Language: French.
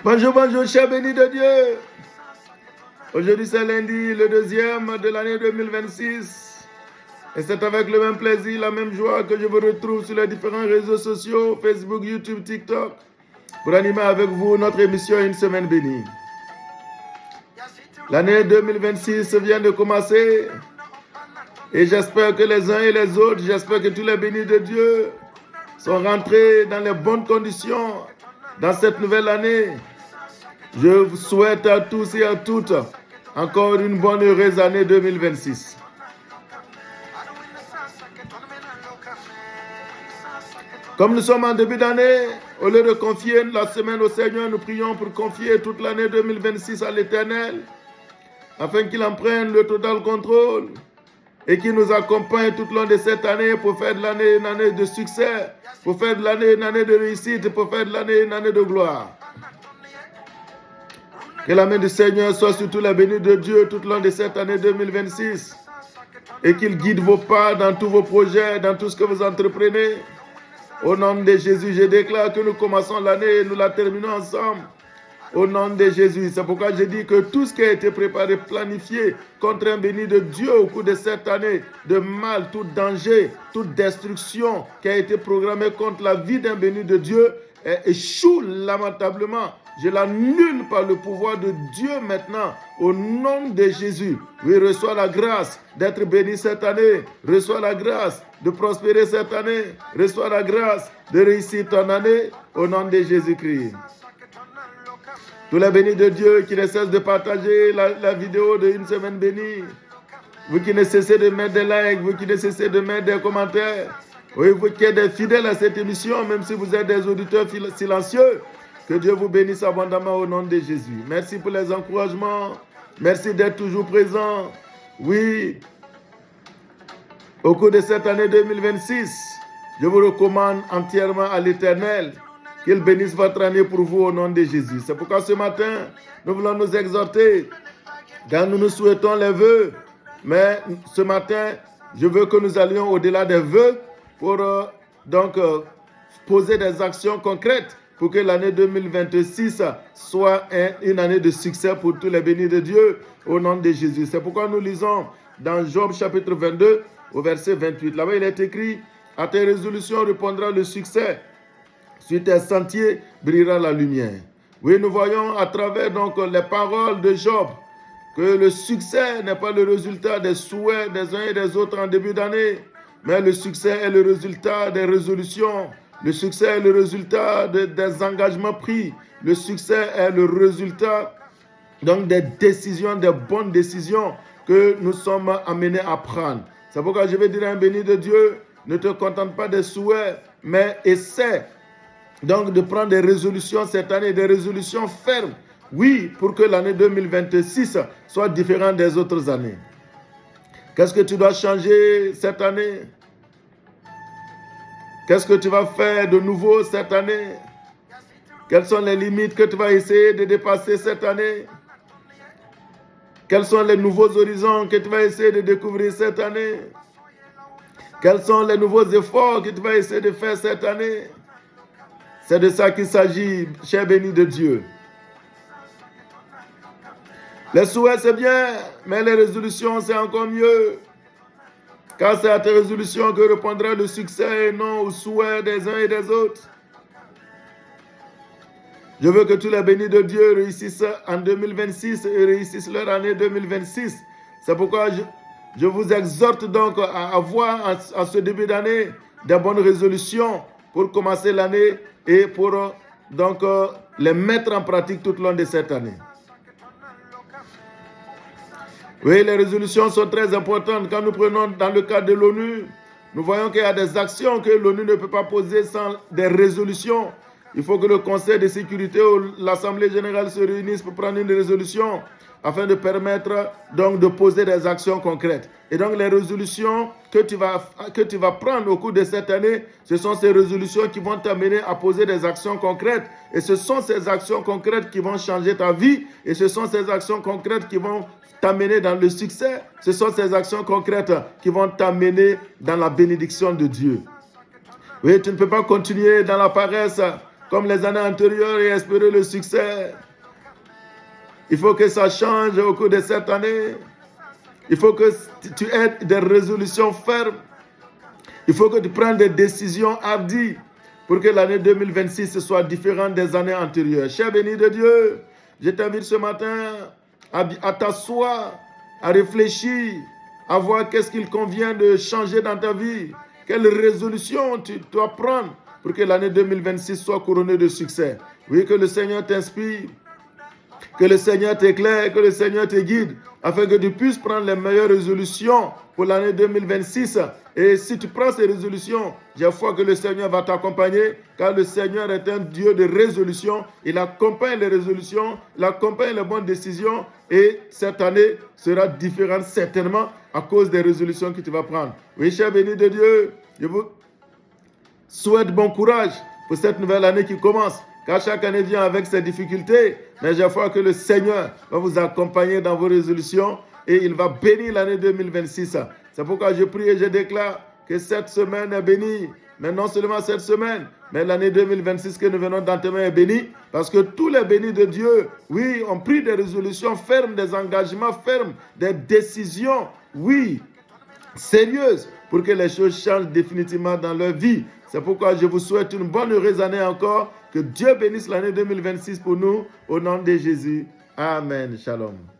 Bonjour, bonjour, chers bénis de Dieu. Aujourd'hui, c'est lundi, le 2e de l'année 2026. Et c'est avec le même plaisir, la même joie que je vous retrouve sur les différents réseaux sociaux, Facebook, YouTube, TikTok, pour animer avec vous notre émission Une semaine bénie. L'année 2026 vient de commencer. Et j'espère que les uns et les autres, j'espère que tous les bénis de Dieu sont rentrés dans les bonnes conditions dans cette nouvelle année. Je vous souhaite à tous et à toutes encore une bonne heureuse année 2026. Comme nous sommes en début d'année, au lieu de confier la semaine au Seigneur, nous prions pour confier toute l'année 2026 à l'Éternel, afin qu'il en prenne le total contrôle et qu'il nous accompagne tout le long de cette année pour faire de l'année une année de succès, pour faire de l'année une année de réussite, pour faire de l'année une année de gloire. Que la main du Seigneur soit sur tous les bénis de Dieu tout le long de cette année 2026 et qu'il guide vos pas dans tous vos projets, dans tout ce que vous entreprenez. Au nom de Jésus, je déclare que nous commençons l'année et nous la terminons ensemble. Au nom de Jésus. C'est pourquoi je dis que tout ce qui a été préparé, planifié contre un béni de Dieu au cours de cette année, de mal, tout danger, toute destruction qui a été programmée contre la vie d'un béni de Dieu, échoue lamentablement. Je l'annule par le pouvoir de Dieu maintenant, au nom de Jésus. Oui, reçois la grâce d'être béni cette année. Reçois la grâce de prospérer cette année. Reçois la grâce de réussir ton année, au nom de Jésus-Christ. Tous les bénis de Dieu qui ne cessent de partager la vidéo de Une semaine bénie. Vous qui ne cessez de mettre des likes, vous qui ne cessez de mettre des commentaires. Oui, vous qui êtes des fidèles à cette émission, même si vous êtes des auditeurs silencieux. Que Dieu vous bénisse abondamment au nom de Jésus. Merci pour les encouragements. Merci d'être toujours présent. Oui, au cours de cette année 2026, je vous recommande entièrement à l'Éternel qu'il bénisse votre année pour vous au nom de Jésus. C'est pourquoi ce matin, nous voulons nous exhorter quand nous nous souhaitons les vœux. Mais ce matin, je veux que nous allions au-delà des vœux pour poser des actions concrètes pour que l'année 2026 soit une année de succès pour tous les bénis de Dieu au nom de Jésus. C'est pourquoi nous lisons dans Job chapitre 22 au verset 28. Là-bas il est écrit: à tes résolutions répondra le succès, sur tes sentiers brillera la lumière. Oui, nous voyons à travers donc les paroles de Job que le succès n'est pas le résultat des souhaits des uns et des autres en début d'année, mais le succès est le résultat des résolutions. Le succès est le résultat des engagements pris. Le succès est le résultat donc des décisions, des bonnes décisions que nous sommes amenés à prendre. C'est pourquoi je vais dire à un béni de Dieu, ne te contente pas des souhaits, mais essaie donc de prendre des résolutions cette année, des résolutions fermes. Oui, pour que l'année 2026 soit différente des autres années. Qu'est-ce que tu dois changer cette année? Qu'est-ce que tu vas faire de nouveau cette année? Quelles sont les limites que tu vas essayer de dépasser cette année? Quels sont les nouveaux horizons que tu vas essayer de découvrir cette année? Quels sont les nouveaux efforts que tu vas essayer de faire cette année? C'est de ça qu'il s'agit, cher béni de Dieu. Les souhaits, c'est bien, mais les résolutions, c'est encore mieux. Car c'est à tes résolutions que répondra le succès et non aux souhaits des uns et des autres. Je veux que tous les bénis de Dieu réussissent en 2026 et réussissent leur année 2026. C'est pourquoi je vous exhorte donc à avoir en ce début d'année des bonnes résolutions pour commencer l'année et pour les mettre en pratique tout au long de cette année. Oui, les résolutions sont très importantes. Quand nous prenons dans le cadre de l'ONU, nous voyons qu'il y a des actions que l'ONU ne peut pas poser sans des résolutions. il faut que le Conseil de sécurité ou l'Assemblée générale se réunissent pour prendre une résolution afin de permettre donc de poser des actions concrètes. Et donc les résolutions que tu vas prendre au cours de cette année, ce sont ces résolutions qui vont t'amener à poser des actions concrètes. Et ce sont ces actions concrètes qui vont changer ta vie. Et ce sont ces actions concrètes qui vont t'amener dans le succès. Ce sont ces actions concrètes qui vont t'amener dans la bénédiction de Dieu. Oui, tu ne peux pas continuer dans la paresse comme les années antérieures et espérer le succès. Il faut que ça change au cours de cette année. Il faut que tu aies des résolutions fermes. Il faut que tu prennes des décisions hardies pour que l'année 2026 soit différente des années antérieures. Cher béni de Dieu, je t'invite ce matin à t'asseoir, à réfléchir, à voir qu'est-ce qu'il convient de changer dans ta vie. Quelle résolution tu dois prendre pour que l'année 2026 soit couronnée de succès. Oui, que le Seigneur t'inspire, que le Seigneur t'éclaire, que le Seigneur te guide, afin que tu puisses prendre les meilleures résolutions pour l'année 2026. Et si tu prends ces résolutions, j'ai foi que le Seigneur va t'accompagner, car le Seigneur est un Dieu de résolution. Il accompagne les résolutions, il accompagne les bonnes décisions, et cette année sera différente certainement à cause des résolutions que tu vas prendre. Oui, cher béni de Dieu, je vous souhaite bon courage pour cette nouvelle année qui commence. Car chaque année vient avec ses difficultés, mais j'ai foi que le Seigneur va vous accompagner dans vos résolutions et il va bénir l'année 2026. C'est pourquoi je prie et je déclare que cette semaine est bénie. Mais non seulement cette semaine, mais l'année 2026 que nous venons d'entamer est bénie, parce que tous les bénis de Dieu, oui, ont pris des résolutions fermes, des engagements fermes, des décisions, oui, sérieuses, pour que les choses changent définitivement dans leur vie. C'est pourquoi je vous souhaite une bonne heureuse année encore. Que Dieu bénisse l'année 2026 pour nous. Au nom de Jésus. Amen. Shalom.